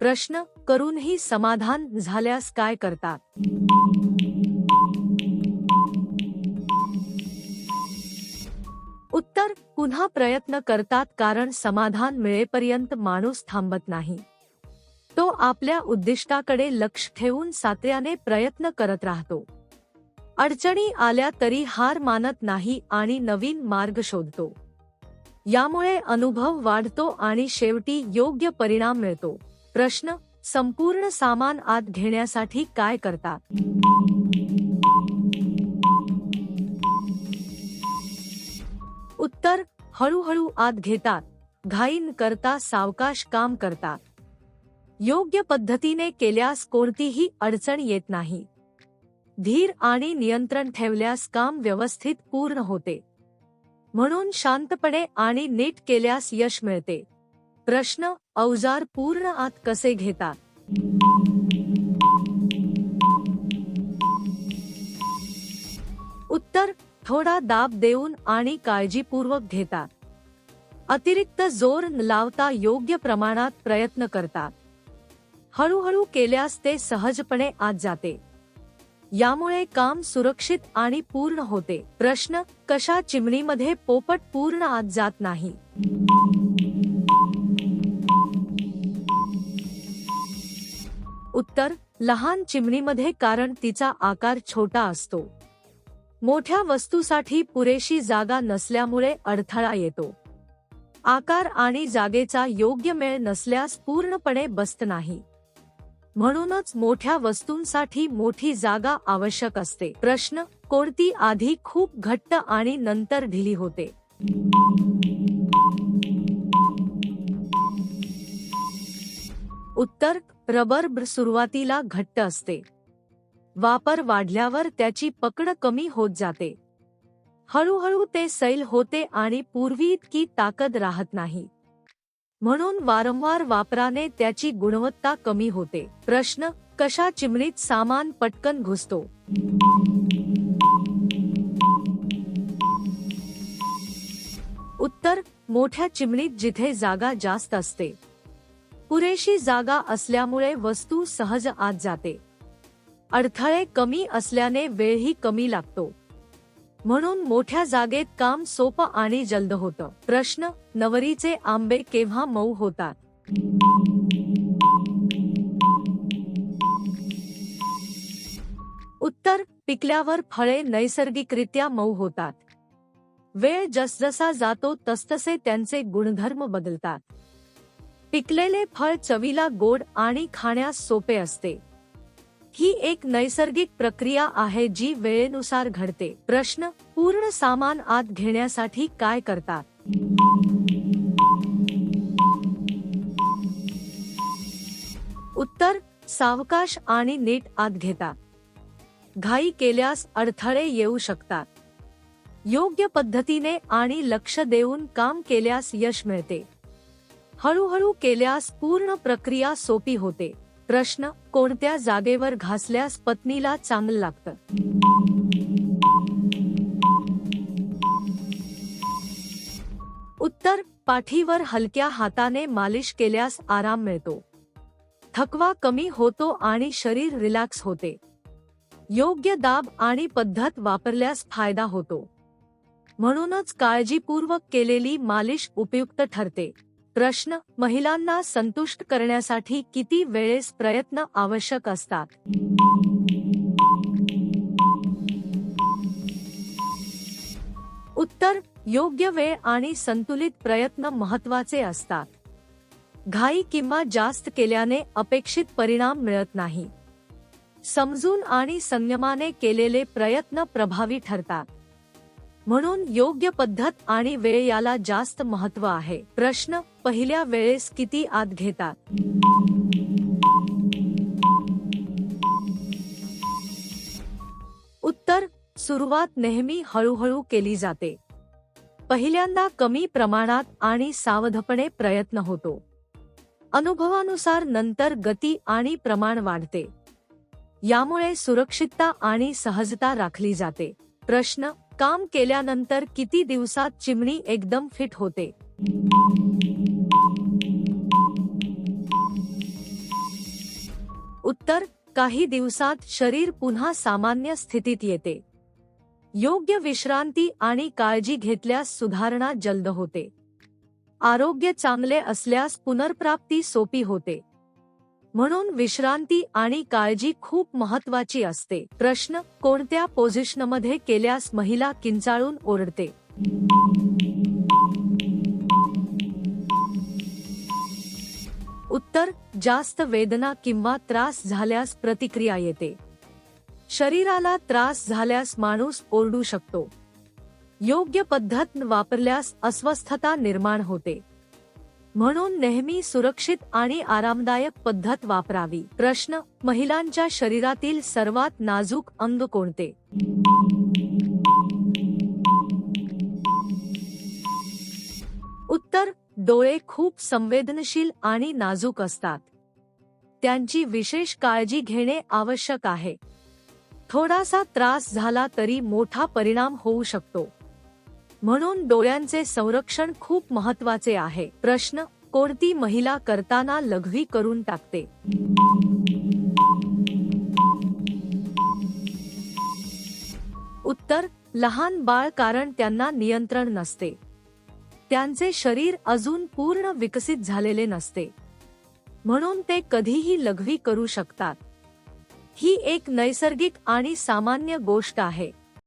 प्रश्न, करूनही समाधान झाल्यास काय करतात? उत्तर, पुन्हा प्रयत्न करतात, कारण समाधान मिळेपर्यंत माणूस थांबत नाही. तो आपल्या उद्दिष्टाकडे लक्ष ठेवून सातत्याने प्रयत्न करत राहतो. अडचणी आल्या तरी हार मानत नाही आणि नवीन मार्ग शोधतो. यामुळे अनुभव वाढतो आणि शेवटी योग्य परिणाम मिळतो. प्रश्न, संपूर्ण सामान आत घेण्यासाठी काय करतात? उत्तर, हळूहळू आत घेतात. घाई न करता सावकाश काम करतात. योग्य पद्धतीने केल्यास कोणतीही अडचण येत नाही. धीर आणि नियंत्रण ठेवल्यास काम व्यवस्थित पूर्ण होते. म्हणून शांतपणे आणि नीट केल्यास यश मिळते. प्रश्न, अवजार पूर्ण आत कसे घेतात? उत्तर, थोडा दाब देऊन आणि काळजीपूर्वक घेतात. अतिरिक्त जोर न लावता योग्य प्रमाणात प्रयत्न करतात. हळूहळू केल्यास ते सहजपणे आत जाते. यामुळे काम सुरक्षित आणि पूर्ण होते. प्रश्न, कशा चिमणीमध्ये पोपट पूर्ण आत जात नाही? उत्तर, लहान चिमणीमध्ये, कारण तिचा आकार छोटा असतो. मोठ्या वस्तूसाठी पुरेशी जागा नसल्यामुळे अडथळा येतो. आकार आणि जागेचा योग्य मेळ नसल्यास पूर्णपणे बसत नाही. म्हणूनच मोठ्या वस्तूंसाठी मोठी जागा आवश्यक असते. प्रश्न, कोणती आधी खूप घट्ट आणि नंतर ढिली होते? उत्तर, रबर सुरुवातीला घट्ट असते. वापर वाढल्यावर त्याची पकड कमी होत जाते. हळूहळू ते सैल होते आणि पूर्वी इतकी ताकद राहत नाही. म्हणून वारंवार वापराने त्याची गुणवत्ता कमी होते. प्रश्न, कशा चिमणीत सामान पटकन घुसतो? उत्तर, मोठ्या चिमणीत, जिथे जागा जास्त असते. पुरेशी जागा असल्यामुळे वस्तू सहज आत जाते. अडथळे कमी असल्याने वेळही कमी लागतो. म्हणून मोठ्या जागेत काम सोपं आणि जलद होतं. प्रश्न, नवरीचे आंबे केव्हा मऊ होतात? उत्तर, पिकल्यावर फळे नैसर्गिकरित्या मऊ होतात. वेळ जसजसा जातो तसतसे त्यांचे गुणधर्म बदलतात. पिकलेले फळ चवीला गोड आणि खाण्यास सोपे असते. ही एक नैसर्गिक प्रक्रिया आहे जी वेळेनुसार घडते. प्रश्न, पूर्ण सामान आत घेण्यासाठी काय करतात? उत्तर, सावकाश आणि नीट आत घेतात. घाई केल्यास अडथळे येऊ शकतात. योग्य पद्धतीने आणि लक्ष देऊन काम केल्यास यश मिळते. हळूहळू केल्यास पूर्ण प्रक्रिया सोपी होते. प्रश्न, कोणत्या जागेवर घासल्यास पत्नीला चांगलं लागतं? उत्तर, पाठीवर हलक्या हाताने मालिश केल्यास आराम मिळतो. थकवा कमी होतो आणि शरीर रिलॅक्स होते. योग्य दाब आणि पद्धत वापरल्यास फायदा होतो. म्हणूनच काळजीपूर्वक केलेली मालिश उपयुक्त ठरते. प्रश्न, महिलांना संतुष्ट करण्यासाठी किती वेळेस प्रयत्न आवश्यक असतात? उत्तर, योग्य वेळ आणि संतुलित प्रयत्न महत्त्वाचे असतात. घाई किंवा जास्त केल्याने अपेक्षित परिणाम मिळत नाही. समजून आणि संयमाने केलेले प्रयत्न प्रभावी ठरतात. म्हणून योग्य पद्धत आणि वेळ याला जास्त महत्त्व आहे. प्रश्न, पहिल्या वेळेस किती आत घेतात? उत्तर, सुरुवात नेहमी हळूहळू केली जाते. पहिल्यांदा कमी प्रमाणात आणि सावधपणे प्रयत्न होतो. अनुभवानुसार नंतर गती आणि प्रमाण वाढते. यामुळे सुरक्षितता आणि सहजता राखली जाते. प्रश्न, काम केल्यानंतर किती दिवसात चिमणी एकदम फिट होते? उत्तर, काही दिवसात शरीर पुन्हा सामान्य स्थितीत येते. योग्य विश्रांती आणि काळजी घेतल्यास सुधारणा जलद होते. आरोग्य चांगले असल्यास पुनर्प्राप्ती सोपी होते. म्हणून विश्रांती आणि काळजी खूप महत्त्वाची असते. प्रश्न, कोणत्या पोझिशनमध्ये केल्यास महिला किंचाळून ओरडते? उत्तर, जास्त वेदना किंवा त्रास झाल्यास प्रतिक्रिया येते. शरीराला त्रास झाल्यास माणूस ओरडू शकतो. योग्य पद्धत वापरल्यास अस्वस्थता निर्माण होते. म्हणून नेहमी सुरक्षित आणि आरामदायक पद्धत वापरावी. प्रश्न, महिलांच्या शरीरातील सर्वात नाजूक अंग कोणते? उत्तर, डोळे खूप संवेदनशील आणि नाजूक असतात. त्यांची विशेष काळजी घेणे आवश्यक आहे. थोडासा त्रास झाला तरी मोठा परिणाम होऊ शकतो. म्हणून डोळ्यांचे संरक्षण खूप महत्त्वाचे आहे. प्रश्न, कोणती महिला करताना लघवी करून टाकते? उत्तर, लहान बाळ, कारण त्यांना नियंत्रण नसते. त्यांचे शरीर अजून पूर्ण विकसित झालेले नसते. म्हणून ते कधीही लघवी करू शकतात. ही एक नैसर्गिक आणि सामान्य गोष्ट आहे.